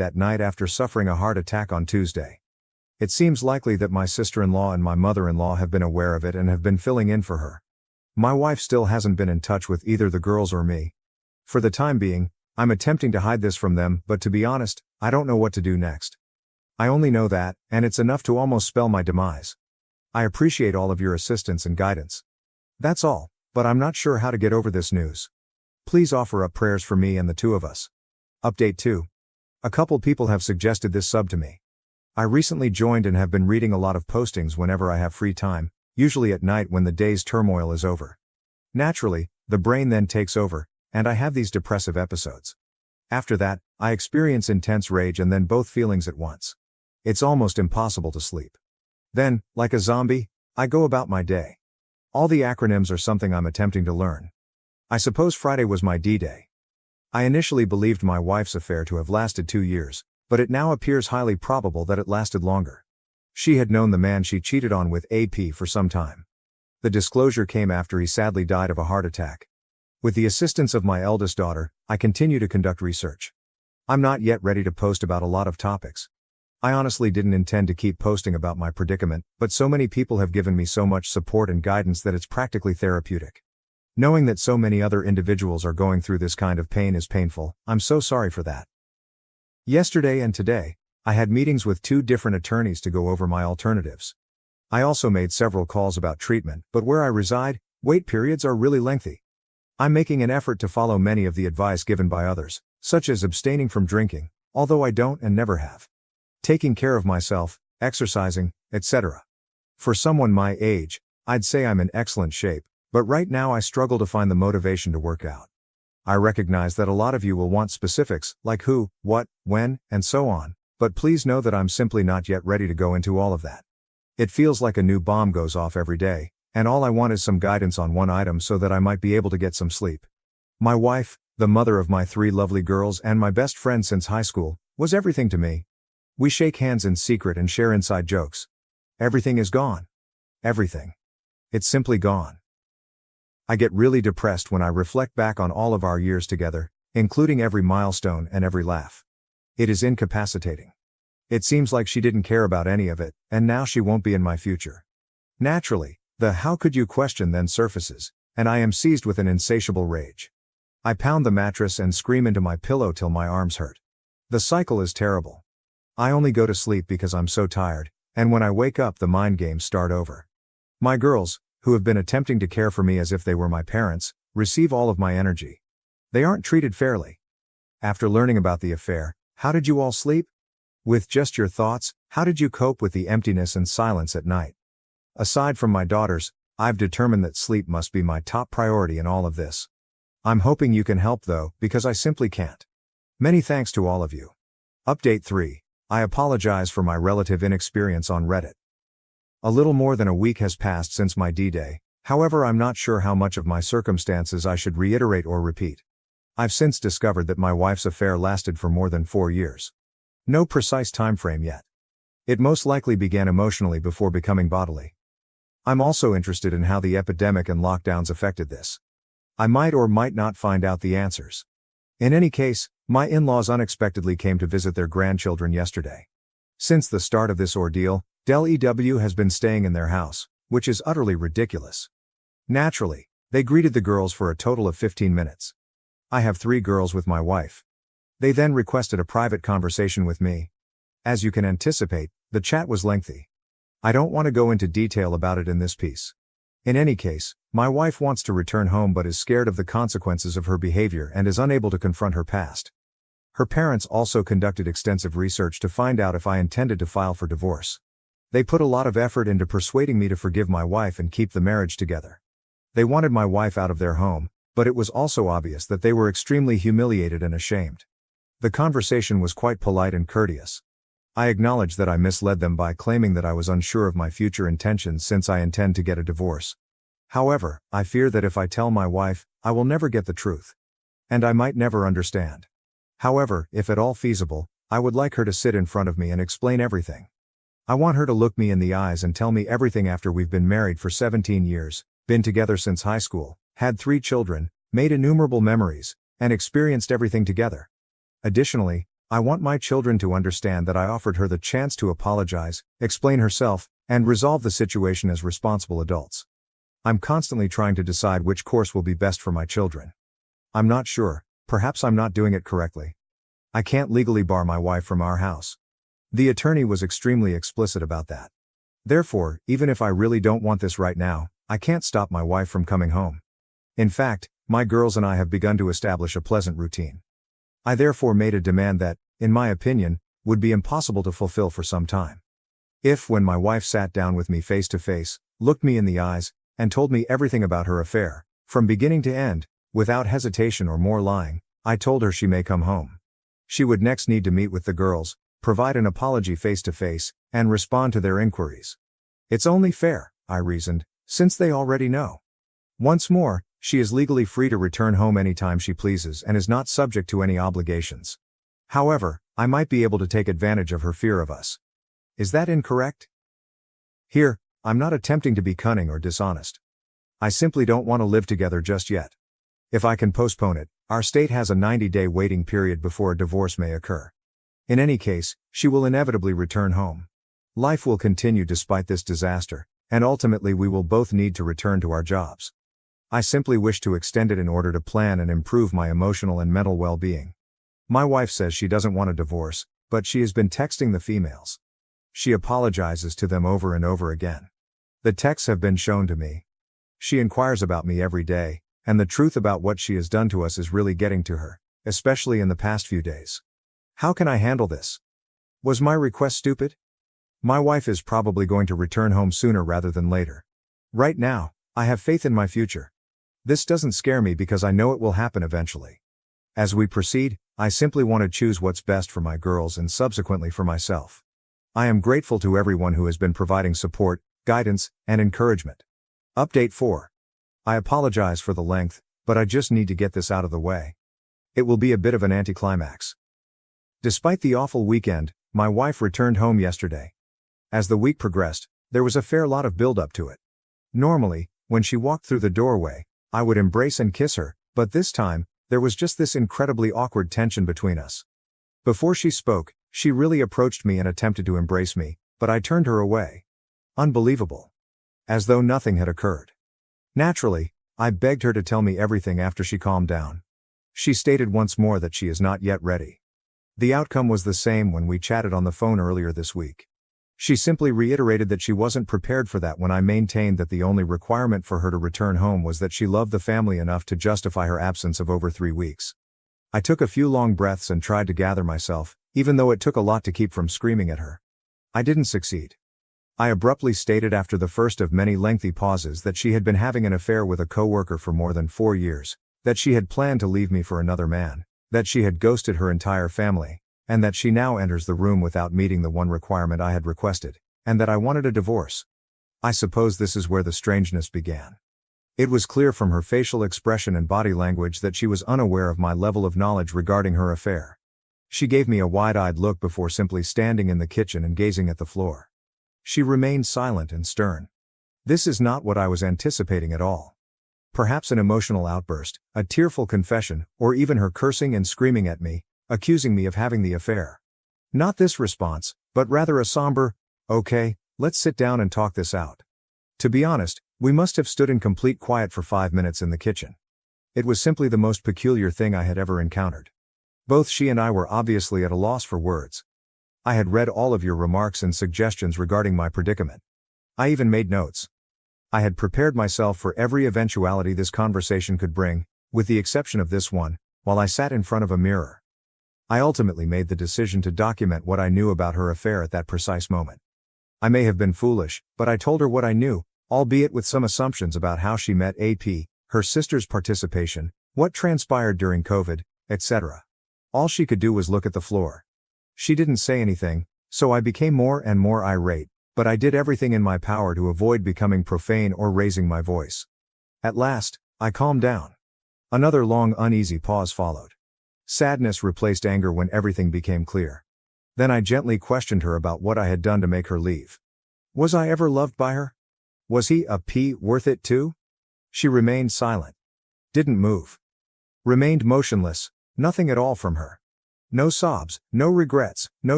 that night after suffering a heart attack on Tuesday. It seems likely that my sister-in-law and my mother-in-law have been aware of it and have been filling in for her. My wife still hasn't been in touch with either the girls or me. For the time being, I'm attempting to hide this from them, but to be honest, I don't know what to do next. I only know that, and it's enough to almost spell my demise. I appreciate all of your assistance and guidance. That's all, but I'm not sure how to get over this news. Please offer up prayers for me and the two of us. Update 2. A couple people have suggested this sub to me. I recently joined and have been reading a lot of postings whenever I have free time, usually at night when the day's turmoil is over. Naturally, the brain then takes over, and I have these depressive episodes. After that, I experience intense rage and then both feelings at once. It's almost impossible to sleep. Then, like a zombie, I go about my day. All the acronyms are something I'm attempting to learn. I suppose Friday was my D-Day. I initially believed my wife's affair to have lasted 2 years, but it now appears highly probable that it lasted longer. She had known the man she cheated on with AP for some time. The disclosure came after he sadly died of a heart attack. With the assistance of my eldest daughter, I continue to conduct research. I'm not yet ready to post about a lot of topics. I honestly didn't intend to keep posting about my predicament, but so many people have given me so much support and guidance that it's practically therapeutic. Knowing that so many other individuals are going through this kind of pain is painful. I'm so sorry for that. Yesterday and today, I had meetings with 2 different attorneys to go over my alternatives. I also made several calls about treatment, but where I reside, wait periods are really lengthy. I'm making an effort to follow many of the advice given by others, such as abstaining from drinking, although I don't and never have. Taking care of myself, exercising, etc. For someone my age, I'd say I'm in excellent shape, but right now I struggle to find the motivation to work out. I recognize that a lot of you will want specifics, like who, what, when, and so on, but please know that I'm simply not yet ready to go into all of that. It feels like a new bomb goes off every day, and all I want is some guidance on one item so that I might be able to get some sleep. My wife, the mother of my 3 lovely girls and my best friend since high school, was everything to me. We shake hands in secret and share inside jokes. Everything is gone. Everything. It's simply gone. I get really depressed when I reflect back on all of our years together, including every milestone and every laugh. It is incapacitating. It seems like she didn't care about any of it, and now she won't be in my future. Naturally, the how could you question then surfaces, and I am seized with an insatiable rage. I pound the mattress and scream into my pillow till my arms hurt. The cycle is terrible. I only go to sleep because I'm so tired, and when I wake up the mind games start over. My girls, who have been attempting to care for me as if they were my parents, receive all of my energy. They aren't treated fairly. After learning about the affair, how did you all sleep? With just your thoughts, how did you cope with the emptiness and silence at night? Aside from my daughters, I've determined that sleep must be my top priority in all of this. I'm hoping you can help though, because I simply can't. Many thanks to all of you. Update 3. I apologize for my relative inexperience on Reddit. A little more than a week has passed since my D-Day, however I'm not sure how much of my circumstances I should reiterate or repeat. I've since discovered that my wife's affair lasted for more than 4 years. No precise time frame yet. It most likely began emotionally before becoming bodily. I'm also interested in how the epidemic and lockdowns affected this. I might or might not find out the answers. In any case, my in-laws unexpectedly came to visit their grandchildren yesterday. Since the start of this ordeal, Del EW has been staying in their house, which is utterly ridiculous. Naturally, they greeted the girls for a total of 15 minutes. I have 3 girls with my wife. They then requested a private conversation with me. As you can anticipate, the chat was lengthy. I don't want to go into detail about it in this piece. In any case, my wife wants to return home but is scared of the consequences of her behavior and is unable to confront her past. Her parents also conducted extensive research to find out if I intended to file for divorce. They put a lot of effort into persuading me to forgive my wife and keep the marriage together. They wanted my wife out of their home, but it was also obvious that they were extremely humiliated and ashamed. The conversation was quite polite and courteous. I acknowledge that I misled them by claiming that I was unsure of my future intentions since I intend to get a divorce. However, I fear that if I tell my wife, I will never get the truth. And I might never understand. However, if at all feasible, I would like her to sit in front of me and explain everything. I want her to look me in the eyes and tell me everything after we've been married for 17 years, been together since high school, had 3 children, made innumerable memories, and experienced everything together. Additionally, I want my children to understand that I offered her the chance to apologize, explain herself, and resolve the situation as responsible adults. I'm constantly trying to decide which course will be best for my children. I'm not sure, perhaps I'm not doing it correctly. I can't legally bar my wife from our house. The attorney was extremely explicit about that. Therefore, even if I really don't want this right now, I can't stop my wife from coming home. In fact, my girls and I have begun to establish a pleasant routine. I therefore made a demand that, in my opinion, would be impossible to fulfill for some time. If, when my wife sat down with me face to face, looked me in the eyes, and told me everything about her affair, from beginning to end, without hesitation or more lying, I told her she may come home. She would next need to meet with the girls, provide an apology face to face, and respond to their inquiries. It's only fair, I reasoned, since they already know. Once more, she is legally free to return home anytime she pleases and is not subject to any obligations. However, I might be able to take advantage of her fear of us. Is that incorrect? Here, I'm not attempting to be cunning or dishonest. I simply don't want to live together just yet. If I can postpone it, our state has a 90-day waiting period before a divorce may occur. In any case, she will inevitably return home. Life will continue despite this disaster, and ultimately we will both need to return to our jobs. I simply wish to extend it in order to plan and improve my emotional and mental well-being. My wife says she doesn't want a divorce, but she has been texting the females. She apologizes to them over and over again. The texts have been shown to me. She inquires about me every day, and the truth about what she has done to us is really getting to her, especially in the past few days. How can I handle this? Was my request stupid? My wife is probably going to return home sooner rather than later. Right now, I have faith in my future. This doesn't scare me because I know it will happen eventually. As we proceed, I simply want to choose what's best for my girls and subsequently for myself. I am grateful to everyone who has been providing support, guidance, and encouragement. Update 4. I apologize for the length, but I just need to get this out of the way. It will be a bit of an anticlimax. Despite the awful weekend, my wife returned home yesterday. As the week progressed, there was a fair lot of build-up to it. Normally, when she walked through the doorway, I would embrace and kiss her, but this time, there was just this incredibly awkward tension between us. Before she spoke, she really approached me and attempted to embrace me, but I turned her away. Unbelievable. As though nothing had occurred. Naturally, I begged her to tell me everything after she calmed down. She stated once more that she is not yet ready. The outcome was the same when we chatted on the phone earlier this week. She simply reiterated that she wasn't prepared for that when I maintained that the only requirement for her to return home was that she loved the family enough to justify her absence of over 3 weeks. I took a few long breaths and tried to gather myself, even though it took a lot to keep from screaming at her. I didn't succeed. I abruptly stated after the first of many lengthy pauses that she had been having an affair with a coworker for more than 4 years, that she had planned to leave me for another man, that she had ghosted her entire family, and that she now enters the room without meeting the one requirement I had requested, and that I wanted a divorce. I suppose this is where the strangeness began. It was clear from her facial expression and body language that she was unaware of my level of knowledge regarding her affair. She gave me a wide-eyed look before simply standing in the kitchen and gazing at the floor. She remained silent and stern. This is not what I was anticipating at all. Perhaps an emotional outburst, a tearful confession, or even her cursing and screaming at me, accusing me of having the affair. Not this response, but rather a somber, "Okay, let's sit down and talk this out." To be honest, we must have stood in complete quiet for 5 minutes in the kitchen. It was simply the most peculiar thing I had ever encountered. Both she and I were obviously at a loss for words. I had read all of your remarks and suggestions regarding my predicament. I even made notes. I had prepared myself for every eventuality this conversation could bring, with the exception of this one, while I sat in front of a mirror. I ultimately made the decision to document what I knew about her affair at that precise moment. I may have been foolish, but I told her what I knew, albeit with some assumptions about how she met AP, her sister's participation, what transpired during COVID, etc. All she could do was look at the floor. She didn't say anything, so I became more and more irate, but I did everything in my power to avoid becoming profane or raising my voice. At last, I calmed down. Another long uneasy pause followed. Sadness replaced anger when everything became clear. Then I gently questioned her about what I had done to make her leave. Was I ever loved by her? Was he a P worth it too? She remained silent. Didn't move. Remained motionless, nothing at all from her. No sobs, no regrets, no